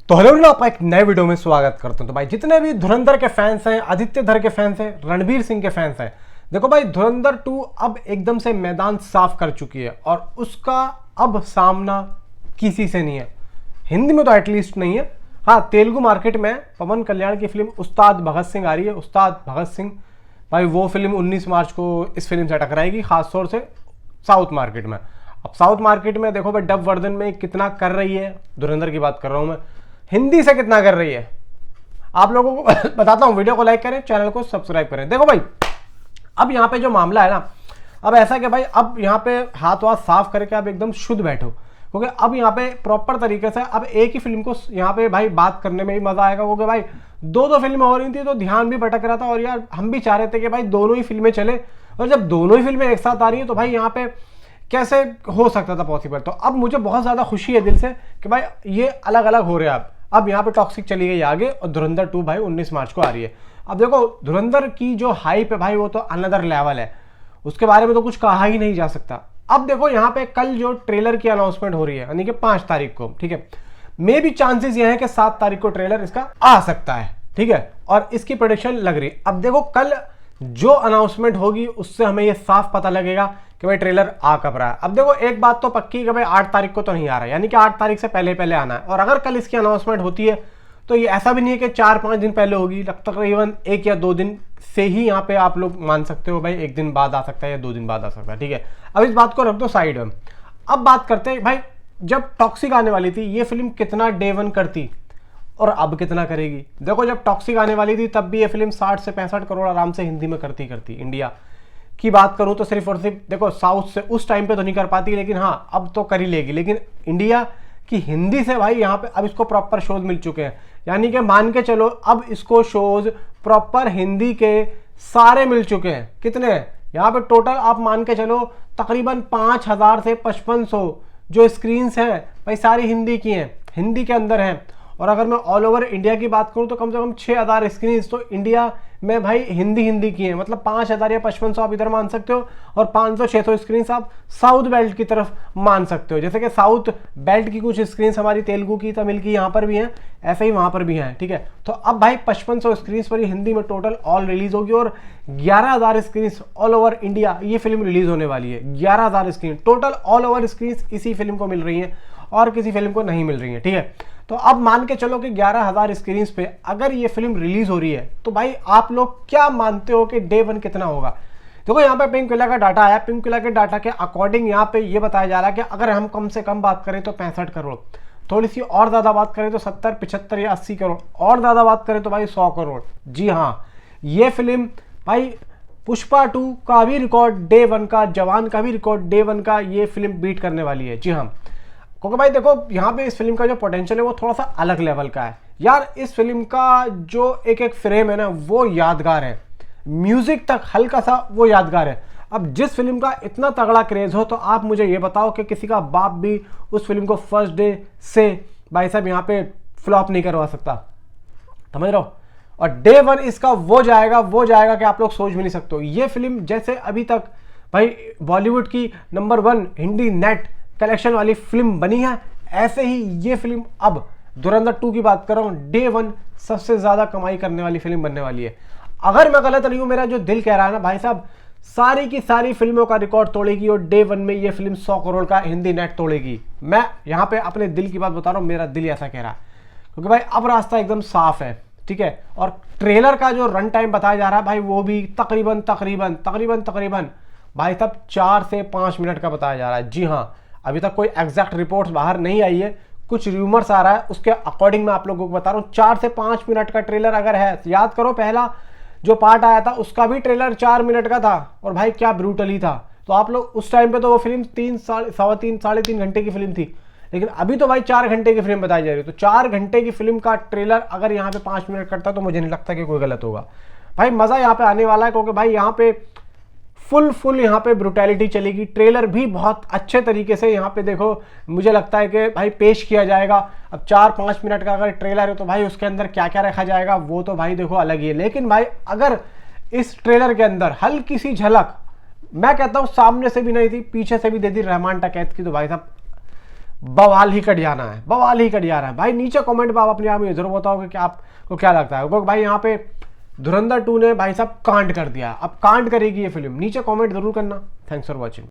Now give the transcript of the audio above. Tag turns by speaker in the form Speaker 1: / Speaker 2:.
Speaker 1: तो हेलो ना, आपका एक नए वीडियो में स्वागत करता हूं। तो भाई जितने भी धुरंधर के फैंस हैं, आदित्य धर के फैंस हैं, रणवीर सिंह के फैंस हैं, देखो भाई धुरंधर 2 अब एकदम से मैदान साफ कर चुकी है और उसका अब सामना किसी से नहीं है, हिंदी में तो एटलीस्ट नहीं है। हाँ, तेलुगु मार्केट में पवन कल्याण की फिल्म उस्ताद भगत सिंह आ रही है। उस्ताद भगत सिंह भाई वो फिल्म 19 मार्च को इस फिल्म से टकराएगी, खासतौर से साउथ मार्केट में। अब साउथ मार्केट में देखो भाई डब वर्जन में कितना कर रही है, धुरंधर की बात कर रहा हूं मैं, हिंदी से कितना कर रही है आप लोगों को बताता हूं। वीडियो को लाइक करें, चैनल को सब्सक्राइब करें। देखो भाई अब यहां पे जो मामला है ना, अब ऐसा कि भाई अब यहां पे हाथ वाथ साफ करके आप एकदम शुद्ध बैठो, क्योंकि अब यहां पे प्रॉपर तरीके से अब एक ही फिल्म को यहां पे भाई बात करने में ही मजा आएगा। क्योंकि भाई दो फिल्में हो रही थी तो ध्यान भी भटक रहा था और यार हम भी चाह रहे थे कि भाई दोनों ही फिल्में चले, और जब दोनों ही फिल्में एक साथ आ रही है तो भाई यहाँ पे कैसे हो सकता था पॉसिबल। तो अब मुझे बहुत ज्यादा खुशी है दिल से कि भाई ये अलग अलग हो रहे हैं। अब यहाँ पे टॉक्सिक चली गई आगे और धुरंधर 2 भाई 19 मार्च को आ रही है। अब देखो धुरंधर की जो हाइप है भाई वो तो अनदर लेवल है, उसके बारे में तो कुछ कहा ही नहीं जा सकता। अब देखो यहाँ पे कल जो ट्रेलर की अनाउंसमेंट हो रही है, यानी कि 5 तारीख को, ठीक है, मे भी चांसेस ये है कि 7 तारीख को ट्रेलर इसका आ सकता है, ठीक है, और इसकी प्रेडिक्शन लग रही है। अब देखो कल जो अनाउंसमेंट होगी उससे हमें ये साफ पता लगेगा कि भाई ट्रेलर आ कब रहा है। अब देखो एक बात तो पक्की कि भाई 8 तारीख को तो नहीं आ रहा है, यानी कि 8 तारीख से पहले पहले आना है। और अगर कल इसकी अनाउंसमेंट होती है तो ये ऐसा भी नहीं है कि 4-5 दिन पहले होगी, तकरीबन 1 या 2 दिन से ही यहाँ पे आप लोग मान सकते हो भाई 1 दिन बाद आ सकता है या 2 दिन बाद आ सकता है, ठीक है। अब इस बात को रख दो साइड में, अब बात करते हैं भाई जब टॉक्सिक आने वाली थी ये फिल्म कितना डे 1 करती और अब कितना करेगी। देखो जब टॉक्सिक आने वाली थी तब भी ये फिल्म 60 से 65 करोड़ आराम से हिंदी में करती इंडिया की बात करूं तो सिर्फ और सिर्फ देखो साउथ से उस टाइम पे तो नहीं कर पाती, लेकिन हाँ अब तो कर ही लेगी। लेकिन इंडिया की हिंदी से भाई यहाँ पे अब इसको प्रॉपर शोज मिल चुके हैं, यानी कि मान के चलो अब इसको शोज प्रॉपर हिंदी के सारे मिल चुके हैं। कितने हैं यहाँ पे टोटल आप मान के चलो, तकरीबन 5000 से 5500 जो स्क्रीन हैं भाई सारी हिंदी की हैं, हिंदी के अंदर हैं। और अगर मैं ऑल ओवर इंडिया की बात करूं तो कम से कम 6000 स्क्रीन तो इंडिया में भाई हिंदी की है, मतलब 5000 या 5500 आप इधर मान सकते हो और 500-600 स्क्रीन आप साउथ बेल्ट की तरफ मान सकते हो। जैसे कि साउथ बेल्ट की कुछ स्क्रीन हमारी तेलुगु की, तमिल की यहाँ पर भी हैं, ऐसे ही वहां पर भी हैं, ठीक है। तो अब भाई 5500 स्क्रीन पर ही हिंदी में टोटल ऑल रिलीज होगी और 11000 स्क्रीन ऑल ओवर इंडिया ये फिल्म रिलीज होने वाली है। 11000 screen total all over screen इसी फिल्म को मिल रही है और किसी फिल्म को नहीं मिल रही है, ठीक है। तो अब मान के चलो कि 11000 स्क्रीन पे अगर ये फिल्म रिलीज हो रही है तो भाई आप लोग क्या मानते हो कि डे 1 कितना होगा। देखो यहाँ पे पिंक विला का डाटा आया, पिंक विला के डाटा के अकॉर्डिंग यहाँ पे ये बताया जा रहा है कि अगर हम कम से कम बात करें तो 65 करोड़, थोड़ी सी और ज्यादा बात करें तो 70, 75 या 80 करोड़, और ज्यादा बात करें तो भाई 100 करोड़। जी हाँ, ये फिल्म भाई पुष्पा 2 का भी रिकॉर्ड डे 1 का, जवान का भी रिकॉर्ड डे 1 का ये फिल्म बीट करने वाली है। जी हाँ, क्योंकि भाई देखो यहाँ पे इस फिल्म का जो पोटेंशियल है वो थोड़ा सा अलग लेवल का है यार। इस फिल्म का जो एक एक फ्रेम है ना वो यादगार है, म्यूजिक तक हल्का सा वो यादगार है। अब जिस फिल्म का इतना तगड़ा क्रेज हो तो आप मुझे ये बताओ कि किसी का बाप भी उस फिल्म को फर्स्ट डे से भाई साहब यहाँ पे फ्लॉप नहीं करवा सकता, समझ रहे हो। और डे 1 इसका वो जाएगा कि आप लोग सोच भी नहीं सकते हो। ये फिल्म जैसे अभी तक भाई बॉलीवुड की नंबर 1 हिंदी नेट कलेक्शन वाली फिल्म बनी है, ऐसे ही ये फिल्म अब धुरंधर 2 की बात कर रहा हूं, डे 1 सबसे ज्यादा कमाई करने वाली फिल्म बनने वाली है। अगर मैं गलत नहीं हूं, मेरा जो दिल कह रहा है ना भाई साहब, सारी की सारी फिल्मों का रिकॉर्ड तोड़ेगी और डे 1 में ये फिल्म 100 करोड़ का हिंदी नेट तोड़ेगी। मैं यहां पे अपने दिल की बात बता रहा हूं, मेरा दिल ऐसा कह रहा है, क्योंकि भाई अब रास्ता एकदम साफ है, ठीक है। और ट्रेलर का जो रन टाइम बताया जा रहा है भाई वो भी तकरीबन भाई साहब 4 से 5 मिनट का बताया जा रहा है। जी हाँ, अभी तक कोई एग्जैक्ट रिपोर्ट्स बाहर नहीं आई है, कुछ रूमर्स आ रहा है, उसके अकॉर्डिंग मैं आप लोगों को बता रहा हूँ 4 से 5 मिनट का ट्रेलर अगर है। याद करो पहला जो पार्ट आया था उसका भी ट्रेलर 4 मिनट का था और भाई क्या ब्रूटली था। तो आप लोग उस टाइम पे तो वो फिल्म 3 3.5 घंटे की फिल्म थी, लेकिन अभी तो भाई 4 घंटे की फिल्म बताई जा रही है। तो 4 घंटे की फिल्म का ट्रेलर अगर यहाँ पे 5 मिनट करता तो मुझे नहीं लगता कि कोई गलत होगा। भाई मजा यहाँ पे आने वाला है, क्योंकि भाई यहाँ पे फुल यहाँ पे ब्रुटैलिटी चलेगी। ट्रेलर भी बहुत अच्छे तरीके से यहाँ पे देखो मुझे लगता है कि भाई पेश किया जाएगा। अब 4-5 मिनट का अगर ट्रेलर है तो भाई उसके अंदर क्या क्या रखा जाएगा वो तो भाई देखो अलग ही है। लेकिन भाई अगर इस ट्रेलर के अंदर हल्की सी झलक, मैं कहता हूँ सामने से भी नहीं थी पीछे से भी दे दी रहमान टकैत की, तो भाई साहब बवाल ही कट जाना है, बवाल ही कट जाना है भाई। नीचे कमेंट में आप अपने आप में जरूर बताओगे कि आपको क्या लगता है, क्योंकि भाई यहाँ पे धुरंधर 2 ने भाई साहब कांड कर दिया। अब कांड करेगी ये फिल्म, नीचे कमेंट जरूर करना। Thanks for watching.